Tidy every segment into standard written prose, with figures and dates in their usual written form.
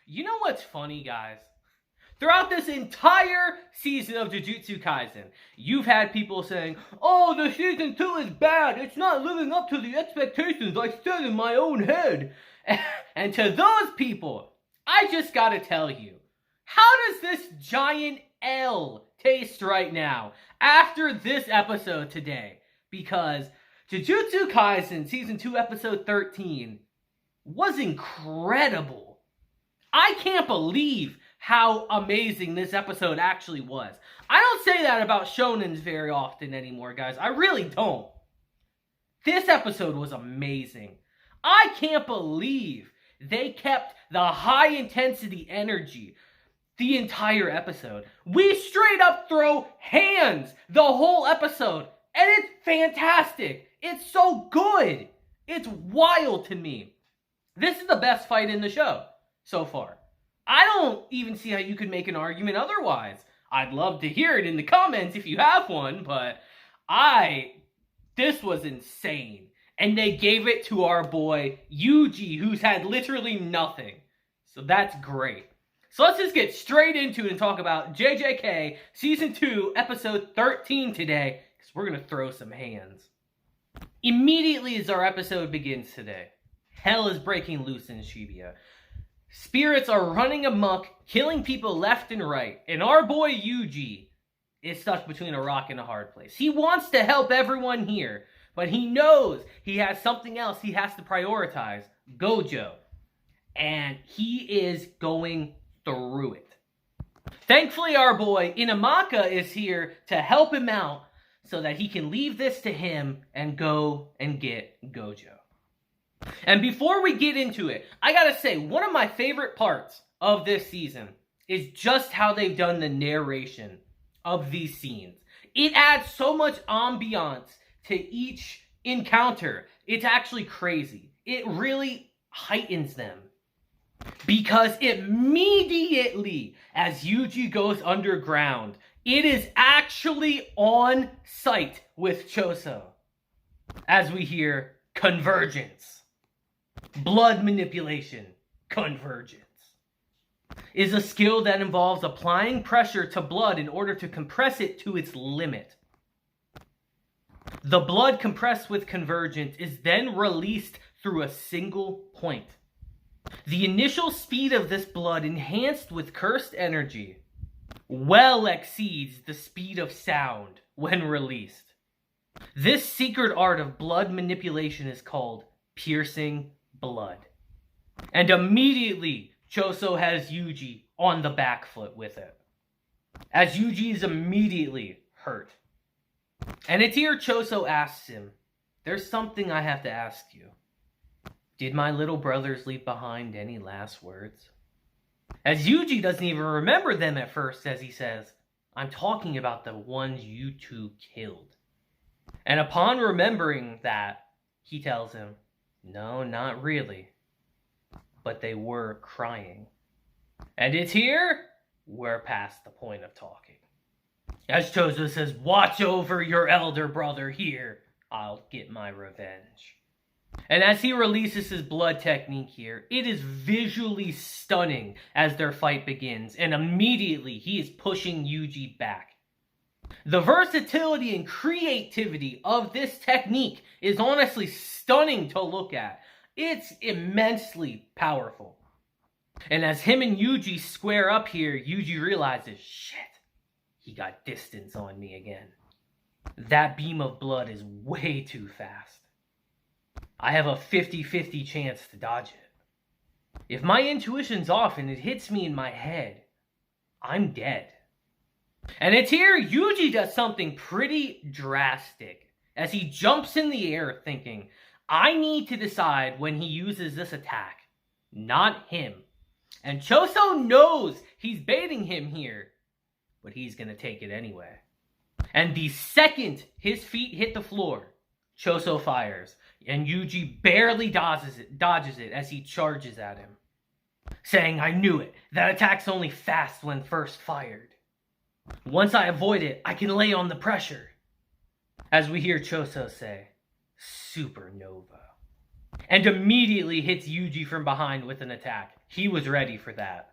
You know what's funny, guys? Throughout this entire season of Jujutsu Kaisen, you've had people saying, "Oh, the season 2 is bad. It's not living up to the expectations I set in my own head." And to those people, I just gotta tell you, how does this giant L taste right now after this episode today? Because Jujutsu Kaisen Season 2 Episode 13 was incredible. I can't believe how amazing this episode actually was. I don't say that about shonens very often anymore, guys. I really don't. This episode was amazing. I can't believe they kept the high intensity energy the entire episode. We straight up throw hands the whole episode, and it's fantastic. It's so good. It's wild to me. This is the best fight in the show so far. I don't even see how you could make an argument otherwise. I'd love to hear it in the comments if you have one, but this was insane. And they gave it to our boy Yuji, who's had literally nothing. So that's great. So let's just get straight into it and talk about JJK Season 2 Episode 13 today, because we're going to throw some hands. Immediately as our episode begins today, hell is breaking loose in Shibuya. Spirits are running amok, killing people left and right, and our boy Yuji is stuck between a rock and a hard place. He wants to help everyone here, but he knows he has something else he has to prioritize, Gojo, and he is going through it. Thankfully, our boy Inamaka is here to help him out so that he can leave this to him and go and get Gojo. And before we get into it, I gotta say, one of my favorite parts of this season is just how they've done the narration of these scenes. It adds so much ambiance to each encounter. It's actually crazy. It really heightens them. Because immediately as Yuji goes underground, it is actually on site with Choso. As we hear convergence. Blood manipulation, convergence, is a skill that involves applying pressure to blood in order to compress it to its limit. The blood compressed with convergence is then released through a single point. The initial speed of this blood, enhanced with cursed energy, well exceeds the speed of sound when released. This secret art of blood manipulation is called piercing blood. And immediately, Choso has Yuji on the back foot with it, as Yuji is immediately hurt. And it's here Choso asks him, "There's something I have to ask you. Did my little brothers leave behind any last words?" As Yuji doesn't even remember them at first, as he says, "I'm talking about the ones you two killed." And upon remembering that, he tells him, "No, not really. But they were crying." And it's here we're past the point of talking. As Choso says, "Watch over your elder brother here. I'll get my revenge." And as he releases his blood technique here, it is visually stunning as their fight begins. And immediately he is pushing Yuji back. The versatility and creativity of this technique is honestly stunning to look at. It's immensely powerful. And as him and Yuji square up here, Yuji realizes, shit, he got distance on me again. That beam of blood is way too fast. I have a 50-50 chance to dodge it. If my intuition's off and it hits me in my head, I'm dead. And it's here Yuji does something pretty drastic as he jumps in the air thinking, I need to decide when he uses this attack, not him. And Choso knows he's baiting him here, but he's going to take it anyway. And the second his feet hit the floor, Choso fires, and Yuji barely dodges it as he charges at him, saying, I knew it, that attack's only fast when first fired. Once I avoid it, I can lay on the pressure. As we hear Choso say, supernova. And immediately hits Yuji from behind with an attack. he was ready for that.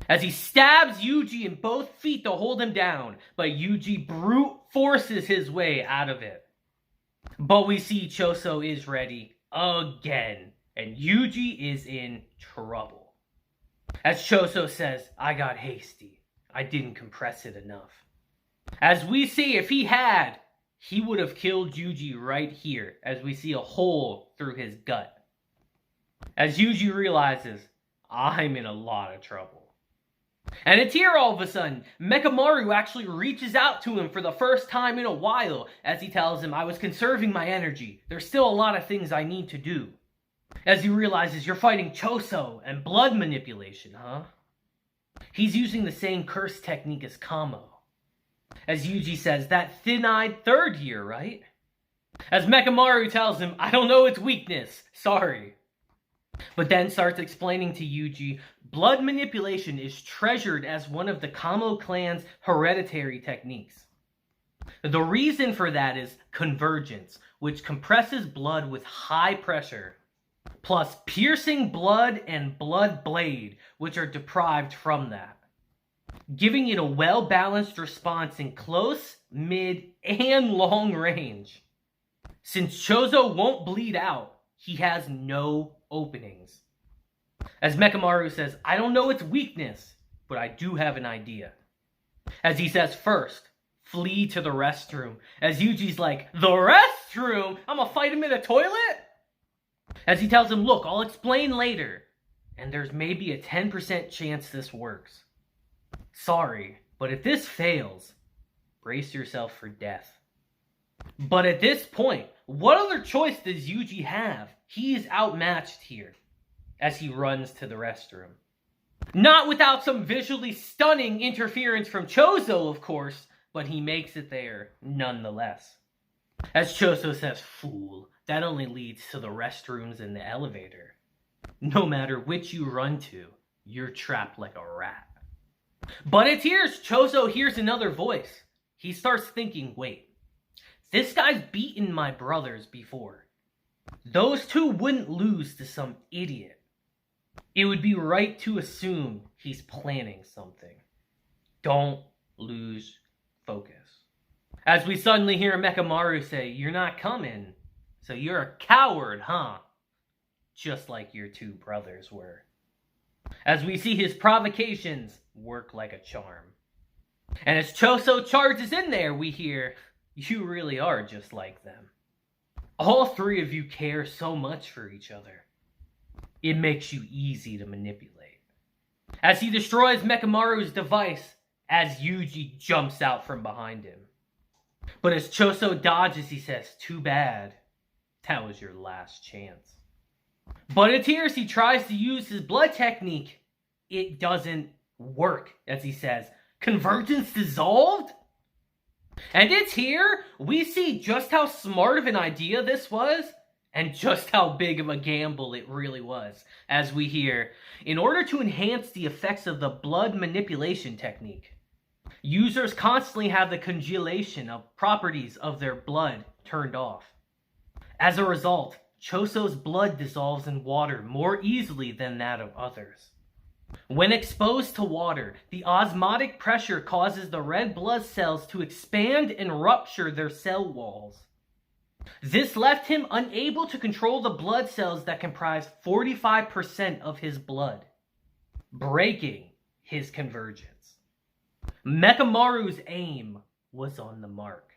As he stabs Yuji in both feet to hold him down, but Yuji brute forces his way out of it. But we see Choso is ready again, and Yuji is in trouble. As Choso says, I got hasty. I didn't compress it enough. As we see, if he had, he would have killed Yuji right here, as we see a hole through his gut. As Yuji realizes, I'm in a lot of trouble. And it's here all of a sudden, Mekamaru actually reaches out to him for the first time in a while, as he tells him, I was conserving my energy. There's still a lot of things I need to do. As he realizes, you're fighting Choso and blood manipulation, huh? He's using the same curse technique as Kamo. As Yuji says, that thin-eyed third year, right? As Mekamaru tells him, I don't know its weakness, sorry. But then starts explaining to Yuji, blood manipulation is treasured as one of the Kamo clan's hereditary techniques. The reason for that is convergence, which compresses blood with high pressure, plus piercing blood and blood blade, which are deprived from that, giving it a well-balanced response in close, mid, and long range. Since Choso won't bleed out, he has no openings. As Mekamaru says, I don't know its weakness, but I do have an idea. As he says, first, flee to the restroom. As Yuji's like, the restroom? I'm gonna fight him in a toilet? As he tells him, look, I'll explain later. And there's maybe a 10% chance this works. Sorry, but if this fails, brace yourself for death. But at this point, what other choice does Yuji have? He is outmatched here as he runs to the restroom. Not without some visually stunning interference from Choso, of course, but he makes it there nonetheless. As Choso says, fool, that only leads to the restrooms and the elevator. No matter which you run to, you're trapped like a rat. But it's here Choso hears another voice. He starts thinking, wait, this guy's beaten my brothers before. Those two wouldn't lose to some idiot. It would be right to assume he's planning something. Don't lose focus. As we suddenly hear Mekamaru say, you're not coming, so you're a coward, huh? Just like your two brothers were. As we see his provocations work like a charm. And as Choso charges in there, we hear, you really are just like them. All three of you care so much for each other. It makes you easy to manipulate. As he destroys Mekamaru's device, as Yuji jumps out from behind him. But as Choso dodges, he says, too bad. That was your last chance. But it appears he tries to use his blood technique. It doesn't work, as he says. Convergence dissolved? And it's here we see just how smart of an idea this was, and just how big of a gamble it really was. As we hear, in order to enhance the effects of the blood manipulation technique, users constantly have the congelation of properties of their blood turned off. As a result, Choso's blood dissolves in water more easily than that of others. When exposed to water, the osmotic pressure causes the red blood cells to expand and rupture their cell walls. This left him unable to control the blood cells that comprise 45% of his blood, breaking his convergence. Mekamaru's aim was on the mark.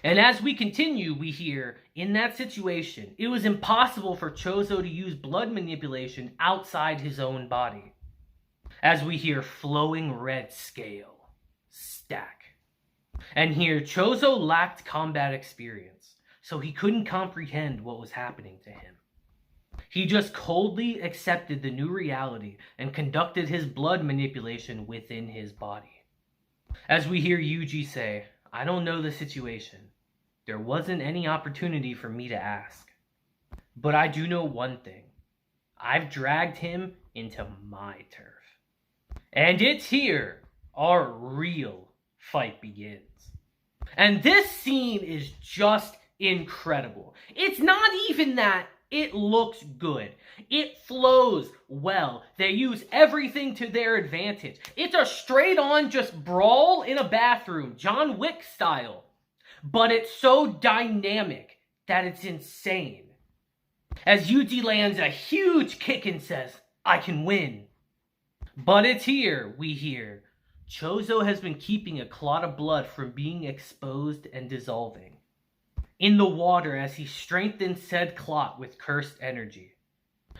And as we continue, we hear, in that situation, it was impossible for Choso to use blood manipulation outside his own body. As we hear flowing red scale, stack. And here, Choso lacked combat experience, so he couldn't comprehend what was happening to him. He just coldly accepted the new reality and conducted his blood manipulation within his body. As we hear Yuji say, I don't know the situation. There wasn't any opportunity for me to ask. But I do know one thing. I've dragged him into my turf. And it's here our real fight begins. And this scene is just incredible. It's not even that It looks good. It flows well. They use everything to their advantage. It's a straight-on just brawl in a bathroom, John Wick style. But it's so dynamic that it's insane. As Yuji lands a huge kick and says, "I can win." But it's here, we hear. Chozo has been keeping a clot of blood from being exposed and dissolving in the water as he strengthens said clot with cursed energy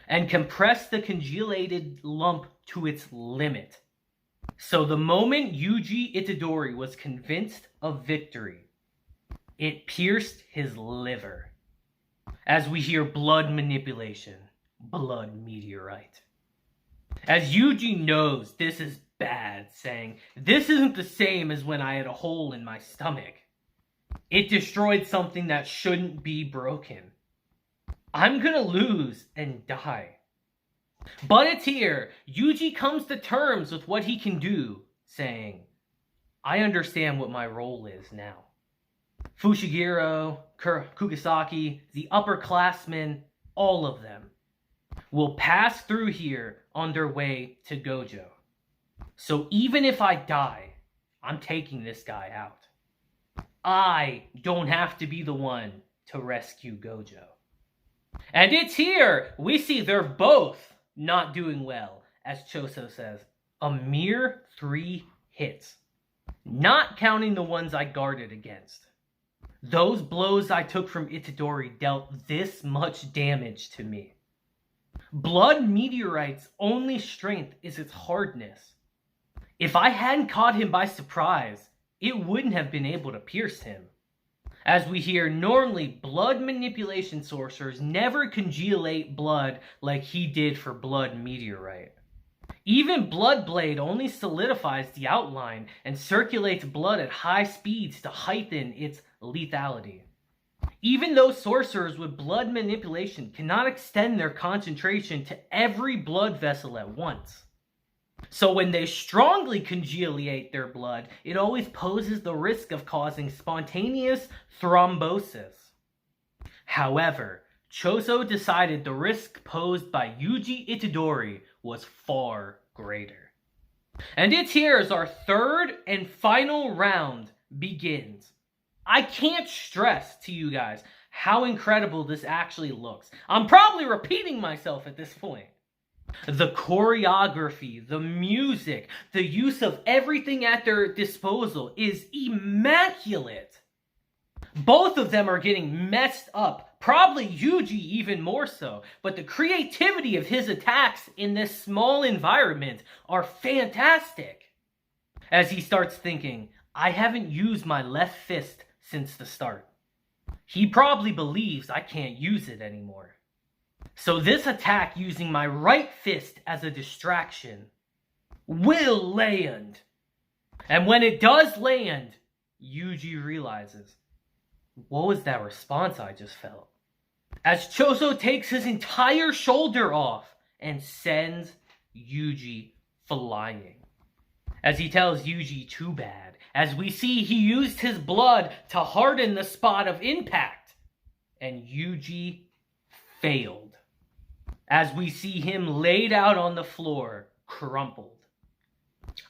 and compressed the congelated lump to its limit. So the moment Yuji Itadori was convinced of victory, it pierced his liver. As we hear blood manipulation, blood meteorite. As Yuji knows this is bad, saying, "This isn't the same as when I had a hole in my stomach. It destroyed something that shouldn't be broken. I'm gonna lose and die." But it's here. Yuji comes to terms with what he can do, saying, "I understand what my role is now." Fushiguro, Kugisaki, the upperclassmen, all of them will pass through here on their way to Gojo. So even if I die, I'm taking this guy out. I don't have to be the one to rescue Gojo. And it's here we see they're both not doing well, as Chozo says, a mere 3 hits. Not counting the ones I guarded against. Those blows I took from Itadori dealt this much damage to me. Blood meteorite's only strength is its hardness. If I hadn't caught him by surprise, it wouldn't have been able to pierce him. As we hear, normally blood manipulation sorcerers never congelate blood like he did for blood meteorite. Even Bloodblade only solidifies the outline and circulates blood at high speeds to heighten its lethality. Even those sorcerers with blood manipulation cannot extend their concentration to every blood vessel at once. So when they strongly congelate their blood, it always poses the risk of causing spontaneous thrombosis. However, Chozo decided the risk posed by Yuji Itadori was far greater. And it's here as our third and final round begins. I can't stress to you guys how incredible this actually looks. I'm probably repeating myself at this point. The choreography, the music, the use of everything at their disposal is immaculate. Both of them are getting messed up, probably Yuji even more so, but the creativity of his attacks in this small environment are fantastic. As he starts thinking, I haven't used my left fist since the start. He probably believes I can't use it anymore. So this attack using my right fist as a distraction will land. And when it does land, Yuji realizes, what was that response I just felt? As Chozo takes his entire shoulder off and sends Yuji flying. As he tells Yuji too bad, as we see he used his blood to harden the spot of impact. And Yuji failed. As we see him laid out on the floor, crumpled.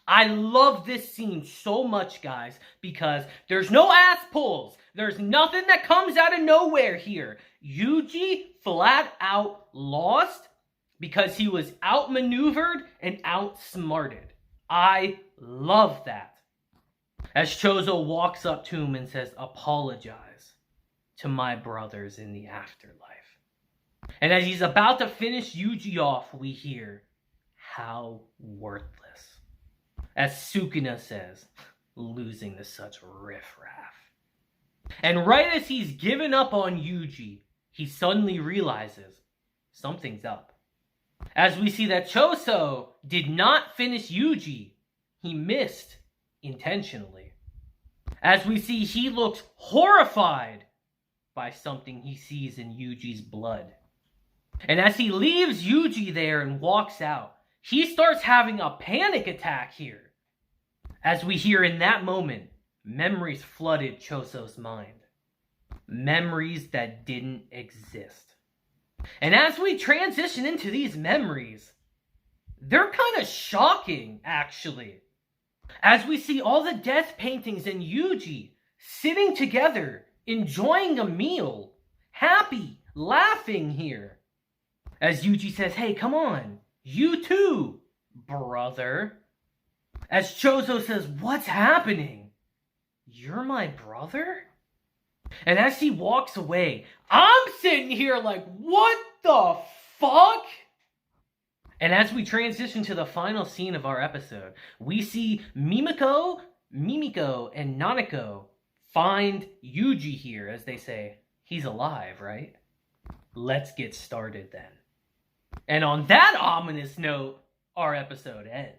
I love this scene so much, guys, because there's no ass pulls. There's nothing that comes out of nowhere here. Yuji flat out lost because he was outmaneuvered and outsmarted. I love that. As Chozo walks up to him and says, apologize to my brothers in the afterlife. And as he's about to finish Yuji off, we hear, how worthless. As Sukuna says, losing to such riffraff. And right as he's given up on Yuji, he suddenly realizes something's up. As we see that Chozo did not finish Yuji, he missed intentionally. As we see he looks horrified by something he sees in Yuji's blood. And as he leaves Yuji there and walks out, he starts having a panic attack here. As we hear in that moment, memories flooded Chozo's mind. Memories that didn't exist. And as we transition into these memories, they're kind of shocking, actually. As we see all the death paintings and Yuji sitting together, enjoying a meal, happy, laughing here. As Yuji says, hey, come on, you too, brother. As Chozo says, what's happening? You're my brother? And as he walks away, I'm sitting here like, what the fuck? And as we transition to the final scene of our episode, we see Mimiko, and Nanako find Yuji here, as they say, he's alive, right? Let's get started then. And on that ominous note, our episode ends.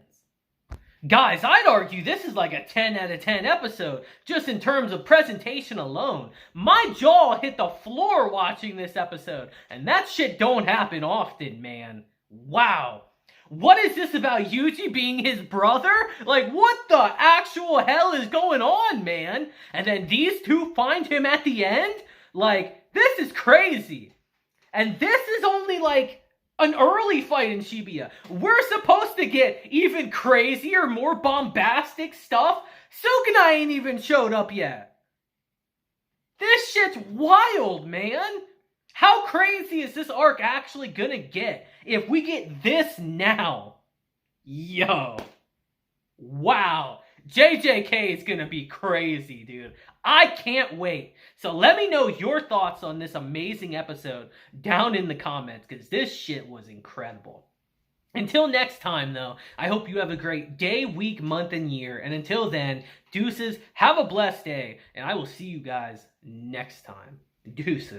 Guys, I'd argue this is like a 10 out of 10 episode, just in terms of presentation alone. My jaw hit the floor watching this episode, and that shit don't happen often, man. Wow. What is this about Yuji being his brother? Like, what the actual hell is going on, man? And then these two find him at the end? Like, this is crazy. And this is only like an early fight in Shibuya. We're supposed to get even crazier, more bombastic stuff. Sukunai ain't even showed up yet. This shit's wild, man. How crazy is this arc actually gonna get if we get this now? Yo. Wow. JJK is gonna be crazy, dude. I can't wait. So let me know your thoughts on this amazing episode down in the comments, because this shit was incredible. Until next time, though, I hope you have a great day, week, month, and year. And until then, deuces, have a blessed day, and I will see you guys next time. Deuces.